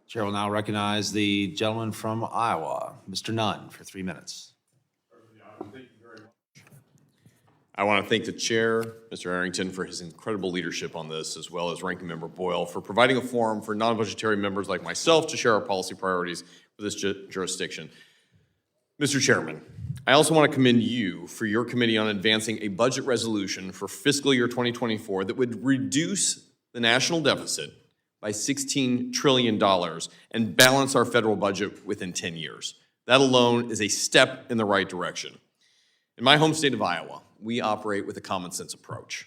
Chair will now recognize the gentleman from Iowa, Mr. Nunn, for 3 minutes. I want to thank the chair, Mr. Arrington, for his incredible leadership on this, as well as Ranking Member Boyle for providing a forum for non-budgetary members like myself to share our policy priorities for this jurisdiction. Mr. Chairman, I also want to commend you for your committee on advancing a budget resolution for fiscal year 2024 that would reduce the national deficit by $16 trillion and balance our federal budget within 10 years. That alone is a step in the right direction. In my home state of Iowa, we operate with a common sense approach.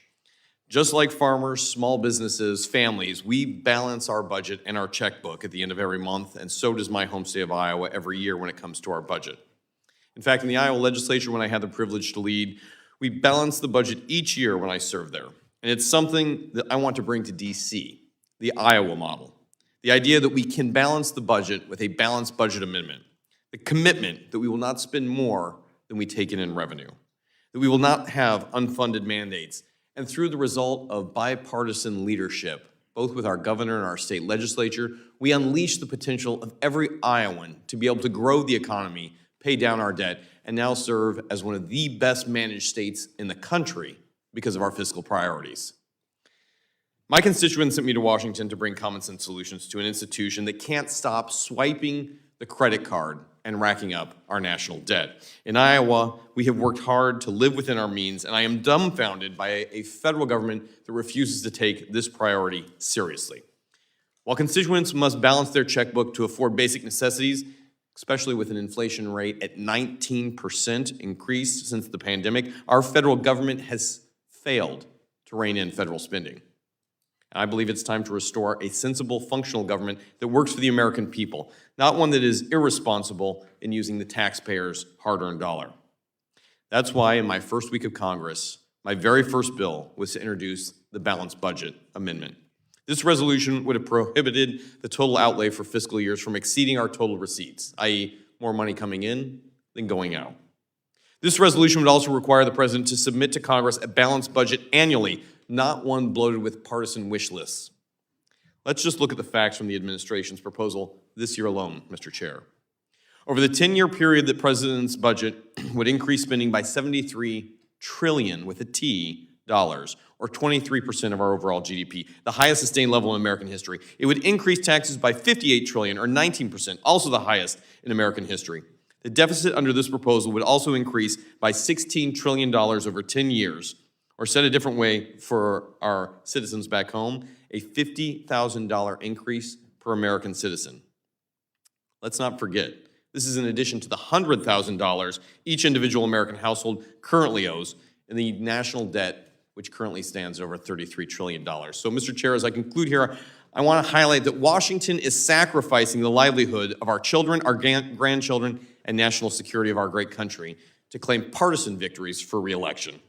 Just like farmers, small businesses, families, we balance our budget and our checkbook at the end of every month, and so does my home state of Iowa every year when it comes to our budget. In fact, in the Iowa legislature, when I had the privilege to lead, we balance the budget each year when I served there. And it's something that I want to bring to DC, the Iowa model. The idea that we can balance the budget with a balanced budget amendment. The commitment that we will not spend more than we take in revenue. That we will not have unfunded mandates. And through the result of bipartisan leadership, both with our governor and our state legislature, we unleash the potential of every Iowan to be able to grow the economy, pay down our debt, and now serve as one of the best managed states in the country because of our fiscal priorities. My constituents sent me to Washington to bring common sense solutions to an institution that can't stop swiping the credit card and racking up our national debt. In Iowa, we have worked hard to live within our means, and I am dumbfounded by a federal government that refuses to take this priority seriously. While constituents must balance their checkbook to afford basic necessities, especially with an inflation rate at 19% increase since the pandemic, our federal government has failed to rein in federal spending. And I believe it's time to restore a sensible, functional government that works for the American people, not one that is irresponsible in using the taxpayers' hard-earned dollar. That's why in my first week of Congress, my very first bill was to introduce the Balanced Budget Amendment. This resolution would have prohibited the total outlay for fiscal years from exceeding our total receipts, i.e. more money coming in than going out. This resolution would also require the President to submit to Congress a balanced budget annually, not one bloated with partisan wish lists. Let's just look at the facts from the administration's proposal this year alone, Mr. Chair. Over the 10-year period, the President's budget would increase spending by $73 trillion with a T dollars, or 23% of our overall GDP, the highest sustained level in American history. It would increase taxes by $58 trillion, or 19%, also the highest in American history. The deficit under this proposal would also increase by $16 trillion over 10 years, or said a different way for our citizens back home, a $50,000 increase per American citizen. Let's not forget, this is in addition to the $100,000 each individual American household currently owes in the national debt, which currently stands at over $33 trillion. So, Mr. Chair, as I conclude here, I want to highlight that Washington is sacrificing the livelihood of our children, our grandchildren, and national security of our great country to claim partisan victories for re-election.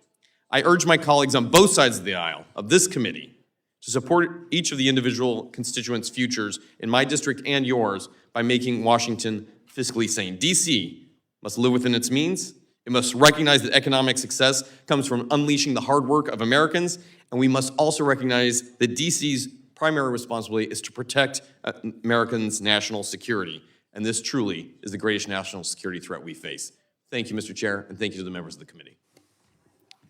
I urge my colleagues on both sides of the aisle of this committee to support each of the individual constituents' futures in my district and yours by making Washington fiscally sane. DC must live within its means. It must recognize that economic success comes from unleashing the hard work of Americans, and we must also recognize that DC's primary responsibility is to protect Americans' national security. And this truly is the greatest national security threat we face. Thank you, Mr. Chair, and thank you to the members of the committee.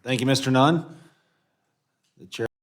Thank you, Mr. Nunn. The chair